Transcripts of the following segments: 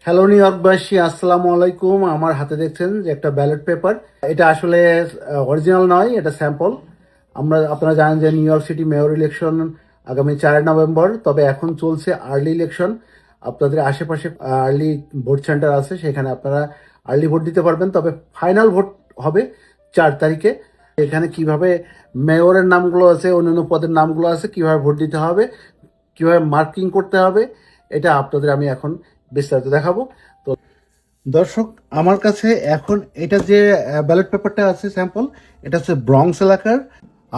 Hello new ইয়র্কবাসী, আসসালামু আলাইকুম। আমার হাতে দেখছেন যে একটা ব্যালট পেপার। এটা আসলে অরিজিনাল নয়, এটা স্যাম্পল। আপনারা জানেন যে new York city mayor election আগামী 4 নভেম্বর, তবে এখন চলছে আর্লি ইলেকশন। আপনাদের আশেপাশে আর্লি ভোট সেন্টার আছে, সেখানে আপনারা আর্লি ভোট দিতে পারবেন। তবে ফাইনাল ভোট হবে 4 তারিখে। এখানে কিভাবে মেয়রের নামগুলো আছে, অন্যান্য পদের নামগুলো আছে, কিভাবে ভোট দিতে হবে, কিভাবে মার্কিং করতে হবে, এটা আপনাদের আমি এখন বিস্তারিত দেখাবো। তো দর্শক, আমার কাছে এখন এটা যে ব্যালট পেপারটা আছে স্যাম্পল, এটা হচ্ছে ব্রঙ্কস এলাকার।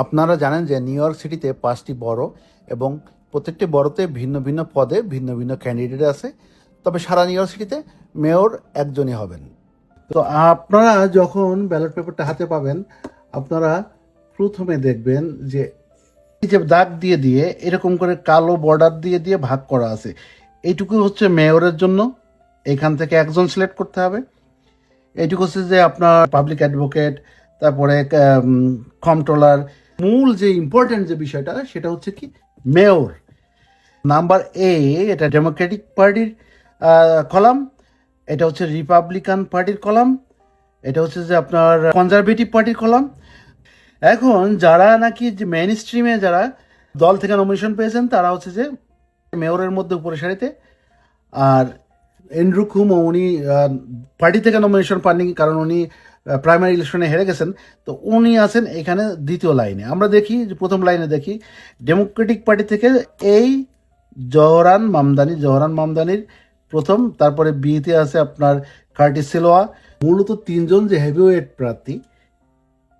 আপনারা জানেন যে নিউ ইয়র্ক সিটিতে 5টি বড়, এবং প্রত্যেকটি বড়তে ভিন্ন ভিন্ন পদে ভিন্ন ভিন্ন ক্যান্ডিডেট আছে। তবে সারা নিউ ইয়র্ক সিটিতে মেয়র একজনই হবেন। তো আপনারা যখন ব্যালট পেপারটা হাতে পাবেন, আপনারা প্রথমে দেখবেন যে এই যে দাগ দিয়ে দিয়ে এরকম করে কালো বর্ডার দিয়ে দিয়ে ভাগ করা আছে, এইটুকু হচ্ছে মেয়রের জন্য। এখান থেকে একজন সিলেক্ট করতে হবে। এইটুকু হচ্ছে যে আপনার পাবলিক অ্যাডভোকেট, তারপরে কম্পট্রোলার। মূল যে ইম্পর্টেন্ট যে বিষয়টা, সেটা হচ্ছে কি মেয়র। নাম্বার এ, এটা ডেমোক্রেটিক পার্টির কলাম, এটা হচ্ছে রিপাবলিকান পার্টির কলাম, এটা হচ্ছে যে আপনার কনজারভেটিভ পার্টির কলাম। এখন যারা নাকি যে মেইন স্ট্রিমে যারা দল থেকে নমিনেশন পেয়েছেন, তারা হচ্ছে যে মেয়রের মধ্যে উপরে সারিতে। আর এন্ড্রু কুমো, উনি পার্টি থেকে নমিনেশন পাননি, কারণ উনি প্রাইমারি ইলেকশনে হেরে গেছেন। তো উনি আছেন এখানে দ্বিতীয় লাইনে। আমরা দেখি যে প্রথম লাইনে দেখি ডেমোক্রেটিক পার্টি থেকে এই জহরান মামদানির প্রথম। তারপরে বিতে আছে আপনার কার্টিস সিলোয়া। মূলত তিনজন যে হেভিওয়েট প্রার্থী,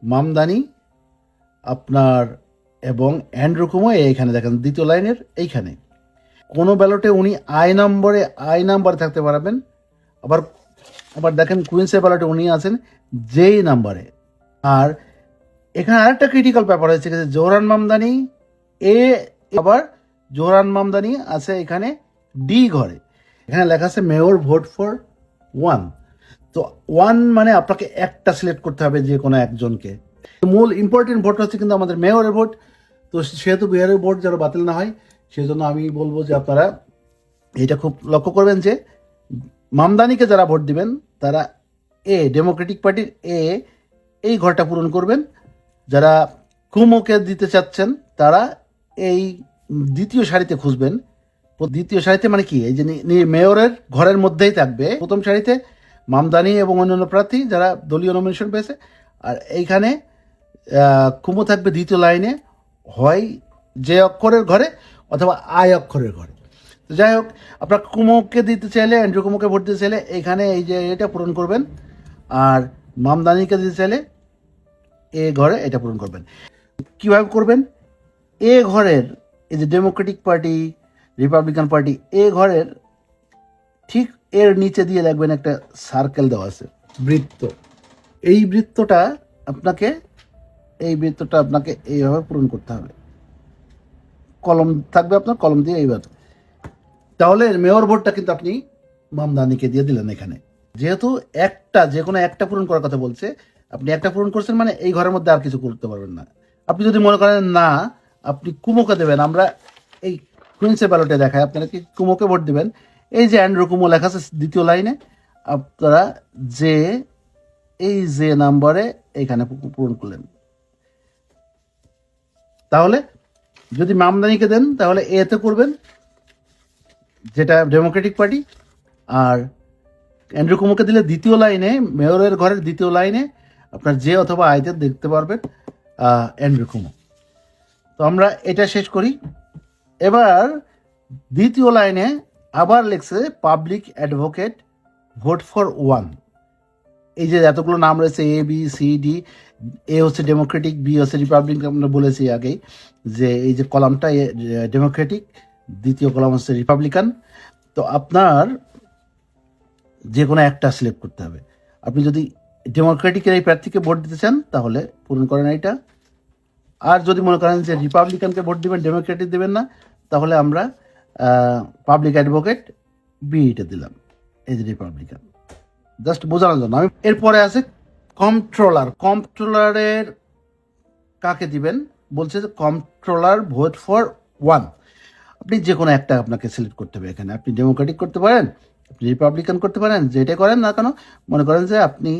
মামদানি আপনার এবং অ্যান্ড্রু কুমো, এইখানে দেখেন দ্বিতীয় লাইনের এইখানে। কোনো ব্যালটে উনি আই নাম্বারে থাকতে পারবেন। আবার আবার দেখেন কুইন্সের ব্যালটে উনি আছেন যেই নাম্বারে। আর এখানে আরেকটা ক্রিটিক্যাল ব্যাপার হয়েছে যে জোহরান মামদানি এ, আবার জোহরান মামদানি আছে এখানে ডি ঘরে। এখানে লেখা আছে মেয়র ভোট ফর 1। তো 1 মানে আপনাকে একটা সিলেক্ট করতে হবে, যে কোনো একজনকে। মূল ইম্পর্টেন্ট ভোট হচ্ছে কিন্তু আমাদের মেয়রের ভোট। তো সেহেতু বিহারের ভোট যেন বাতিল না হয়, সেজন্য আমি বলবো যে আপনারা এটা খুব লক্ষ্য করবেন যে মামদানিকে যারা ভোট দিবেন, তারা ডেমোক্রেটিক পার্টির এই ঘরটা পূরণ করবেন। যারা কুমোকে দিতে চাচ্ছেন, তারা এই দ্বিতীয় সারিতে খুঁজবেন। দ্বিতীয় সারিতে মানে কি, এই যে মেয়রের ঘরের মধ্যেই থাকবে প্রথম সারিতে মামদানি এবং অন্যান্য প্রার্থী যারা দলীয় নমিনেশন পেয়েছে। আর এইখানে কুমো থাকবে দ্বিতীয় লাইনে, হয় যে অক্ষরের ঘরে অথবা আয় অক্ষরের ঘরে। তো যাই হোক, আপনার কুমোকে দিতে চাইলে, অ্যান্ড্রু কুমোকে ভোট দিতে চাইলে এইখানে এই যে এটা পূরণ করবেন। আর মামদানিকে দিতে চাইলে এ ঘরে এটা পূরণ করবেন। কিভাবে করবেন? এ ঘরের, এই যে ডেমোক্রেটিক পার্টি, রিপাবলিকান পার্টি, এ ঘরের ঠিক এর নিচে দিয়ে দেখবেন একটা সার্কেল দেওয়া আছে, বৃত্ত। এই বৃত্তটা আপনাকে এইভাবে পূরণ করতে হবে। কলম থাকবে আপনার, কলম দিয়ে এইভাবে। তাহলে মেয়র ভোটটা কিন্তু আপনি মামদানিকে দিয়ে দিলেন এখানে। যেহেতু যে কোনো একটা পূরণ করার কথা বলছে, আপনি একটা পূরণ করছেন মানে এই ঘরের মধ্যে আর কিছু করতে পারবেন না। আপনি যদি মনে করেন না আপনি কুমোকে দেবেন, আমরা এই কুইন্সের ব্যালটে দেখায় আপনারা কি কুমোকে ভোট দিবেন। এই যে অ্যান্ড্রু কুমো লেখা আছে দ্বিতীয় লাইনে, আপনারা যে নাম্বারে এইখানে পূরণ করলেন। তাহলে যদি মামদানিকে দেন তাহলে এতে করবেন, যেটা ডেমোক্রেটিক পার্টি। আর অ্যান্ড্রু কুমোকে দিলে দ্বিতীয় লাইনে, মেয়রের ঘরের দ্বিতীয় লাইনে আপনার যে অথবা আইতে দেখতে পারবেন অ্যান্ড্রু কুমো। তো আমরা এটা শেষ করি। এবার দ্বিতীয় লাইনে আবার লেখছে পাবলিক অ্যাডভোকেট ভোট ফর 1। এই যে এতগুলো নাম রয়েছে, এ বি সি ডি। এ হচ্ছে ডেমোক্রেটিক, বি হচ্ছে রিপাবলিকান। আমরা বলেছি আগেই যে এই যে কলামটা ডেমোক্রেটিক, দ্বিতীয় কলাম হচ্ছে রিপাবলিকান। তো আপনার যে কোনো একটা সিলেক্ট করতে হবে। আপনি যদি ডেমোক্রেটিকের এই প্রার্থীকে ভোট দিতে চান তাহলে পূরণ করেন এইটা। আর যদি মনে করেন যে রিপাবলিকানকে ভোট দিবেন, ডেমোক্রেটিক দেবেন না, তাহলে আমরা পাবলিক অ্যাডভোকেট বিটা দিলাম। এই যে রিপাবলিকান, জাস্ট বোঝানোর জন্য। আমি এরপরে আছে কম্পট্রোলারের কাকে দিবেন বলছে যে কম্পট্রোলার ভোট ফর 1। আপনি যে কোনো একটা আপনাকে সিলেক্ট করতে হবে। এখানে আপনি ডেমোক্রেটিক করতে পারেন, আপনি রিপাবলিকান করতে পারেন, যেটা করেন না কেন। মনে করেন যে আপনি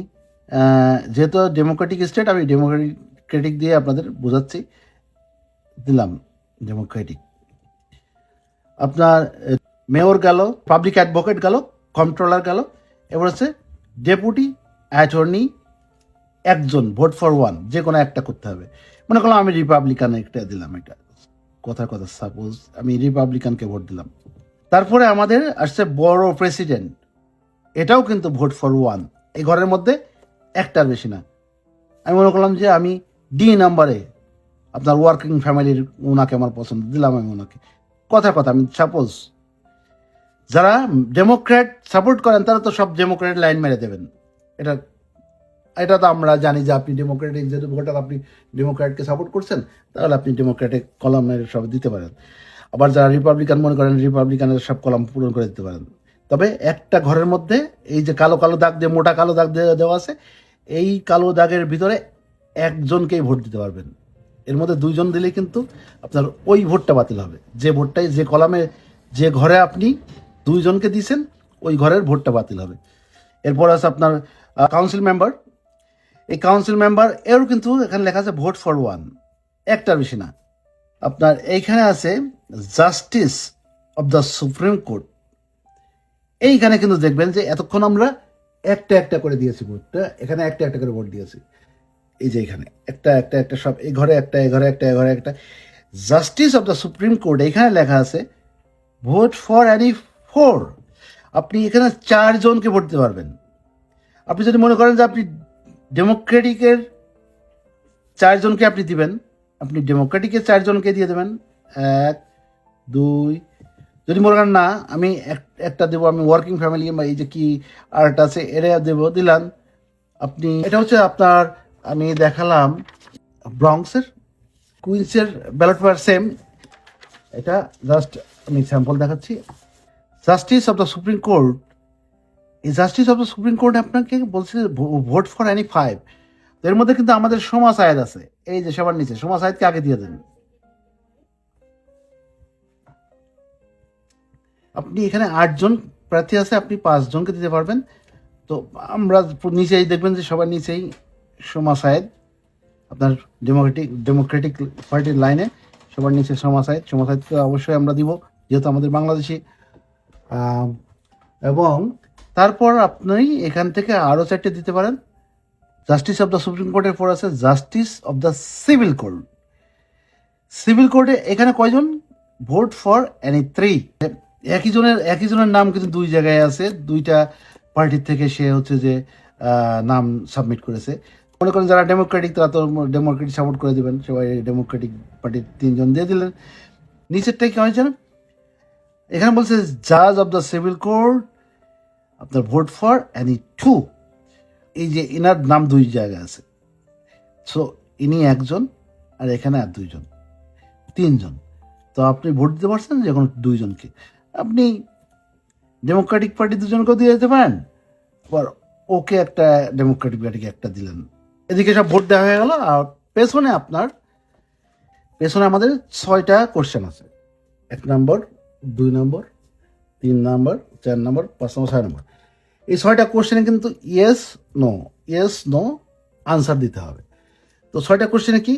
যেহেতু ডেমোক্রেটিক স্টেট, আমি ডেমোক্রেটিক দিয়ে আপনাদের বোঝাচ্ছি, দিলাম ডেমোক্রেটিক। আপনার মেয়র গেল, পাবলিক অ্যাডভোকেট গেল, কন্ট্রোলার গেল, এবার হচ্ছে ডেপুটি অ্যাটর্নি একজন, ভোট ফর ওয়ান, যে কোনো একটা করতে হবে। মনে করলাম আমি রিপাবলিকান একটা দিলাম, এটা কথার কথা, সাপোজ আমি রিপাবলিকানকে ভোট দিলাম। তারপরে আমাদের আসছে বড় প্রেসিডেন্ট, এটাও কিন্তু ভোট ফর ওয়ান, এই ঘরের মধ্যে একটার বেশি না। আমি মনে করলাম যে আমি ডি নাম্বারে আপনার ওয়ার্কিং ফ্যামিলির ওনাকে আমার পছন্দ, দিলাম আমি ওনাকে। কথার কথা, আমি সাপোজ যারা ডেমোক্র্যাট সাপোর্ট করেন তারা তো সব ডেমোক্র্যাট লাইন মেরে দেবেন। এটা এটা তো আমরা জানি যে আপনি ডেমোক্রেটিক, যেহেতু ভোটার, আপনি ডেমোক্র্যাটকে সাপোর্ট করছেন, তাহলে আপনি ডেমোক্রেটিক কলামের সব দিতে পারেন। আবার যারা রিপাবলিকান মনে করেন, রিপাবলিকানের সব কলাম পূরণ করে দিতে পারেন। তবে একটা ঘরের মধ্যে এই যে কালো কালো দাগ দিয়ে, মোটা কালো দাগ দিয়ে দেওয়া আছে, এই কালো দাগের ভিতরে একজনকেই ভোট দিতে পারবেন। এর মধ্যে দুইজন দিলে কিন্তু আপনার ওই ভোটটা বাতিল হবে। যে ভোটটাই, যে কলামে, যে ঘরে আপনি দুইজনকে দিয়েছেন, ওই ঘরের ভোটটা বাতিল হবে। এরপর আছে আপনার কাউন্সিল মেম্বার। এই কাউন্সিল মেম্বার এরও কিন্তু এখানে লেখা আছে ভোট ফর ওয়ান, একটার বেশি না। আপনার এইখানে আছে justice of the supreme court. এইখানে কিন্তু দেখবেন যে এতক্ষণ আমরা একটা একটা করে দিয়েছি ভোটটা, এখানে একটা একটা করে ভোট দিয়েছি। এই যে এখানে একটা একটা একটা সব, এই ঘরে একটা, এই ঘরে একটা, এই ঘরে একটা। Justice of the supreme court এখানে লেখা আছে ভোট ফর এনি ফোর। আপনি এখানে 4 জনকে ভোট দিতে পারবেন। আপনি যদি মনে করেন যে আপনি ডেমোক্রেটিকের 4 জনকে আপনি দিবেন, আপনি ডেমোক্রেটিকের 4 জনকে দিয়ে দেবেন, 1 2। যদি মনে করেন না আমি একটা দেবো, আমি ওয়ার্কিং ফ্যামিলি বা এই যে কি আর্ট আছে এরা দেবো, দিলাম আপনি। এটা হচ্ছে আপনার, আমি দেখালাম ব্রঙ্কসের, কুইন্সের ব্যালট পেপার সেম। এটা জাস্ট আমি স্যাম্পল দেখাচ্ছি। Justice of the supreme court, এই justice of the supreme court আপনাকে বলছে ভোট ফর এনি 5। এর মধ্যে কিন্তু আমাদের সোমা সায়েদ আছে, এই যে সবার নিচে, সোমা সায়েদকে আগে দিয়ে দেন। আপনি এখানে 8 জন প্রার্থী আছে, আপনি 5 জনকে দিতে পারবেন। তো আমরা নিচেই দেখবেন যে সবার নিচেই সোমা সায়েদ, আপনার ডেমোক্রেটিক পার্টির লাইনে সবার নিচে সোমা সায়েদকে অবশ্যই আমরা দিব, যেহেতু আমাদের বাংলাদেশি। এবং তারপর আপনি এখান থেকে আরও 4টে দিতে পারেন। জাস্টিস অফ দ্য সুপ্রিম কোর্টের পর আছে justice of the civil court. Civil কোর্টে এখানে কয়জন? Vote for any 3। একই জনের নাম কিন্তু 2 জায়গায় আছে, 2টা পার্টির থেকে সে হচ্ছে যে নাম সাবমিট করেছে। মনে করেন যারা ডেমোক্রেটিক, তারা তো ডেমোক্রেটিক সাপোর্ট করে দিবেন, সবাই ডেমোক্রেটিক পার্টির 3 জন দিয়ে দিলেন। নিচেরটাই কি হয়েছে, এখানে বলছে জাজ অফ দ্য সিভিল কোর্ট, আপনার ভোট ফর এনি 2। এই যে ইনার নাম 2 জায়গায় আছে, সো ইনি একজন, আর এখানে আর 2 জন, 3 জন। তো আপনি ভোট দিতে পারছেন যে কোনো 2 জনকে। আপনি ডেমোক্রেটিক পার্টি 2 জনকেও দিয়ে দিতে পারেন, আবার ওকে একটা ডেমোক্রেটিক পার্টিকে একটা দিলেন। এদিকে সব ভোট দেওয়া হয়ে গেল। আর পেছনে আমাদের 6টা কোশ্চেন আছে, 1 নম্বর, 2 নম্বর, 3 নম্বর, 4 নম্বর, 5 নম্বর, 6 নম্বর। এই 6টা কোশ্চেনে কিন্তু ইয়েস নো আনসার দিতে হবে। তো 6টা কোশ্চেনে কি,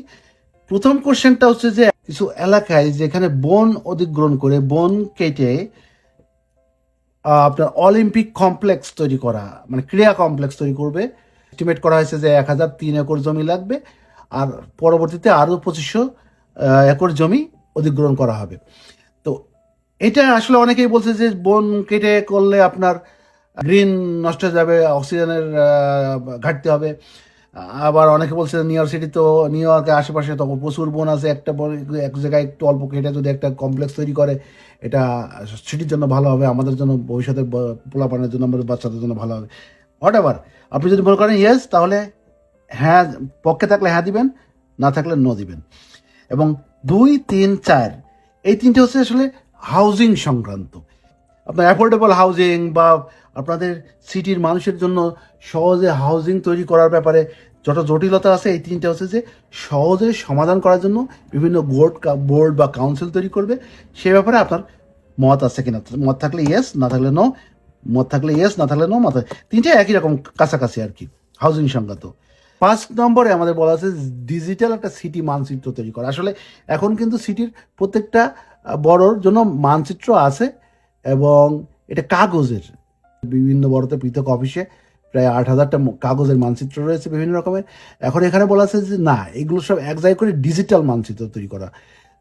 প্রথম কোশ্চেনটা হচ্ছে যে কিছু এলাকায় যেখানে বন অধিগ্রহণ করে, বন কেটে আপনার অলিম্পিক কমপ্লেক্স তৈরি করা, মানে ক্রীড়া কমপ্লেক্স তৈরি করবে। এস্টিমেট করা হয়েছে যে 1003 একর জমি লাগবে, আর পরবর্তীতে আরও 2500 একর জমি অধিগ্রহণ করা হবে। তো এটা আসলে অনেকেই বলছে যে বন কেটে করলে আপনার গ্রিন নষ্ট হয়ে যাবে, অক্সিজেনের ঘাটতি হবে। আবার অনেকে বলছে নিউ ইয়র্ক সিটি, তো নিউ ইয়র্কের আশেপাশে তো প্রচুর বন আছে, এক জায়গায় একটু অল্প কেটে যদি একটা কমপ্লেক্স তৈরি করে, এটা সিটির জন্য ভালো হবে, আমাদের জন্য, ভবিষ্যতের পোলাপানের জন্য, আমাদের বাচ্চাদের জন্য ভালো হবে। হোয়াট এভার, আপনি যদি মনে করেন ইয়েস, তাহলে হ্যাঁ, পক্ষে থাকলে হ্যাঁ দিবেন, না থাকলে নো দিবেন। এবং 2, 3, 4 এই 3টে হচ্ছে আসলে হাউজিং সংক্রান্ত। আপনার অ্যাফোর্ডেবল হাউজিং বা আপনাদের সিটির মানুষের জন্য সহজে হাউজিং তৈরি করার ব্যাপারে যত জটিলতা আছে, এই 3টে হচ্ছে যে সহজে সমাধান করার জন্য বিভিন্ন বোর্ড বা কাউন্সিল তৈরি করবে। সে ব্যাপারে আপনার মত আছে কিনা, মত থাকলে ইয়েস, না থাকলে নো। মত থাকলে ইয়েস, না থাকলে নো, মত তিনটাই একই রকম কাছাকাছি আর কি হাউজিং সংক্রান্ত। 5 নম্বরে আমাদের বলা আছে ডিজিটাল একটা সিটি মানচিত্র তৈরি করা। আসলে এখন কিন্তু সিটির প্রত্যেকটা বড়োর জন্য মানচিত্র আছে এবং এটা কাগজের, বিভিন্ন বড়তে পৃথক অফিসে প্রায় 8,000টা কাগজের মানচিত্র রয়েছে বিভিন্ন রকমের। এখন এখানে বলা আছে যে না, এগুলো সব এক জায়গায় করে ডিজিটাল মানচিত্র তৈরি করা,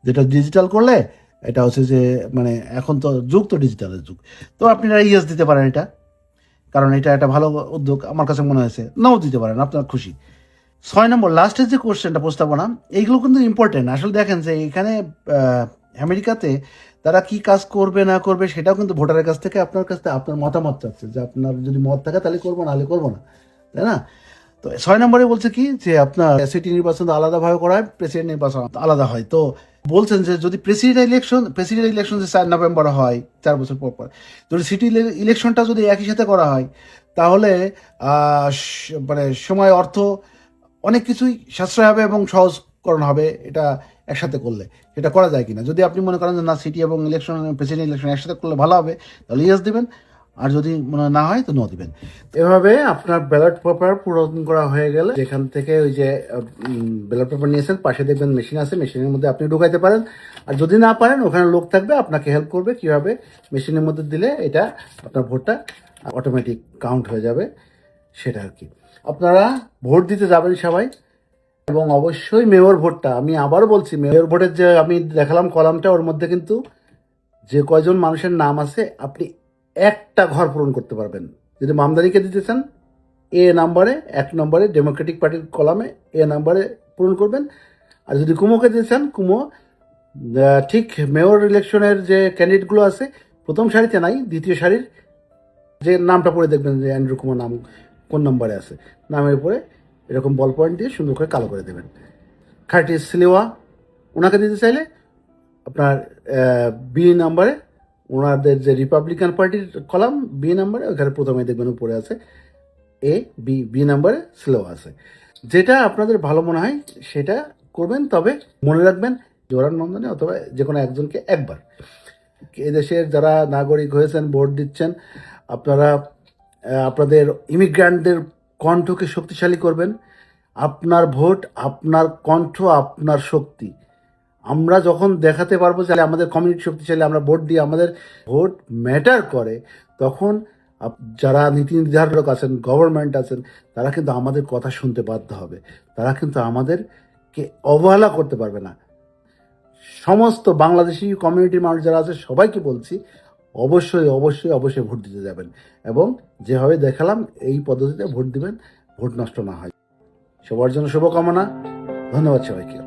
যেটা ডিজিটাল করলে এটা হচ্ছে যে মানে এখন তো যুগ তো ডিজিটালের যুগ। তো আপনারা ইয়েস দিতে পারেন এটা, কারণ এটা একটা ভালো উদ্যোগ আমার কাছে মনে হয়েছে। নাও দিতে পারেন, আপনার খুশি। 6 নম্বর লাস্টের যে কোশ্চেনটা, প্রস্তাবনা, এইগুলো কিন্তু ইম্পর্টেন্ট। আসলে দেখেন যে এখানে আমেরিকাতে তারা কি কাজ করবে না করবে সেটাও কিন্তু ভোটারের কাছ থেকে আপনার কাছ থেকে আপনার মতামত চাচ্ছে, যে আপনার যদি মত থাকে তাহলে করবো, নাহলে করবো না, তাই না? তো 6 নম্বরে বলছে কি যে আপনার সিটি নির্বাচন আলাদাভাবে করা হয়, প্রেসিডেন্ট নির্বাচন আলাদা হয়। তো বলছেন যে যদি প্রেসিডেন্ট ইলেকশন যে 4 নভেম্বর হয় 4 বছর পর পর, যদি সিটি ইলেকশনটা যদি একই সাথে করা হয় তাহলে মানে সময়, অর্থ, অনেক কিছুই সাশ্রয় হবে এবং সহজকরণ হবে এটা একসাথে করলে। সেটা করা যায় কিনা, যদি আপনি মনে করেন যে না সিটি এবং ইলেকশন, প্রেসিডেন্ট ইলেকশন একসাথে করলে ভালো হবে, তাহলে ইয়েস দিবেন, আর যদি মনে না হয় তো নো দিবেন। এভাবে আপনার ব্যালট পেপার পূরণ করা হয়ে গেলে যেখান থেকে ওই যে ব্যালট পেপার নিয়েছেন পাশে দেখবেন মেশিন আছে, মেশিনের মধ্যে আপনি ঢুকাইতে পারেন। আর যদি না পারেন ওখানে লোক থাকবে আপনাকে হেল্প করবে কিভাবে মেশিনের মধ্যে দিলে এটা আপনার ভোটটা অটোমেটিক কাউন্ট হয়ে যাবে, সেটা আর কি। আপনারা ভোট দিতে যাবেন সবাই, এবং অবশ্যই মেয়র ভোটটা, আমি আবারও বলছি, মেয়র ভোটের যে আমি দেখালাম কলামটা, ওর মধ্যে কিন্তু যে কয়জন মানুষের নাম আছে আপনি একটা ঘর পূরণ করতে পারবেন। যদি মামদানিকে দিতে চান এ নাম্বারে, 1 নম্বরে ডেমোক্রেটিক পার্টির কলামে এ নাম্বারে পূরণ করবেন। আর যদি কুমোকে দিতে চান, কুমো ঠিক মেয়র ইলেকশনের যে ক্যান্ডিডেটগুলো আছে প্রথম সারিতে নাই, দ্বিতীয় সারির যে নামটা পড়ে দেখবেন যে অ্যান্ড্রু কুমার নাম কোন নম্বরে আছে, নামের উপরে এরকম বল পয়েন্ট দিয়ে সুন্দর করে কালো করে দেবেন। খার্টিস সিলেওয়া, ওনাকে দিতে চাইলে আপনার বি নাম্বারে, ওনাদের যে রিপাবলিকান পার্টির কলাম বি নাম্বারে, ওখানে প্রথমে দেখবেন উপরে আছে এ বি, বি নাম্বারে সিলেওয়া আছে। যেটা আপনাদের ভালো মনে হয় সেটা করবেন, তবে মনে রাখবেন জোরান মামদানি অথবা যে কোনো একজনকে একবার। এদেশের যারা নাগরিক হয়েছেন, ভোট দিচ্ছেন, আপনারা আপনাদের ইমিগ্রান্টদের কণ্ঠকে শক্তিশালী করবেন। আপনার ভোট, আপনার কণ্ঠ, আপনার শক্তি। আমরা যখন দেখাতে পারবো যে আমাদের কমিউনিটি শক্তিশালী, আমরা ভোট দিয়ে আমাদের ভোট ম্যাটার করে, তখন যারা নীতি নির্ধারক আছেন, গভর্নমেন্ট আছেন, তারা কিন্তু আমাদের কথা শুনতে বাধ্য হবে, তারা কিন্তু আমাদেরকে অবহেলা করতে পারবে না। সমস্ত বাংলাদেশি কমিউনিটির মানুষ যারা আছে সবাইকে বলছি অবশ্যই অবশ্যই অবশ্যই ভোট দিতে যাবেন, এবং যেভাবে দেখালাম এই পদ্ধতিতে ভোট দিবেন, ভোট নষ্ট না হয়। সবার জন্য শুভকামনা। ধন্যবাদ সবাইকে।